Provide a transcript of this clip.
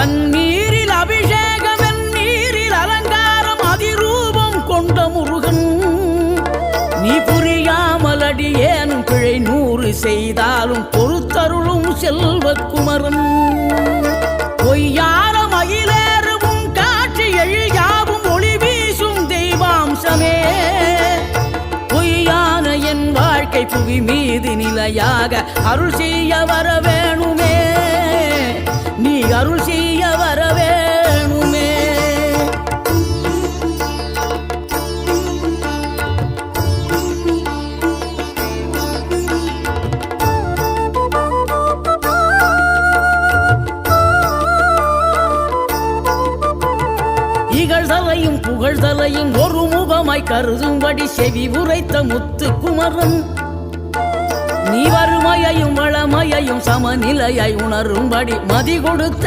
தண்ணீரில் அபிஷேகம் நீரில் அலங்காரம் அதிரூபம் கொண்ட முருகன் நீ புரியாமல் அடியேனும் பிழை 100 செய்தாலும் பொறுத்தருளும் செல்வக்குமரன் பொய்யார மயிலேறும் காட்சி எழியாவும் ஒளி வீசும் தெய்வாம்சமே பொய்யான என் வாழ்க்கை புவி மீது நிலையாக அருள் செய்ய வர வேணுமே நீ அருள் செய்ய வர வேணுமே இகழ்தலையும் புகழ்தலையும் ஒரு முகமாய் கருதும்படி செவி உரைத்த முத்துக்குமரன் நீ வறுமையையும் வளமையையும் சமநிலையை உணரும்படி மதி கொடுத்த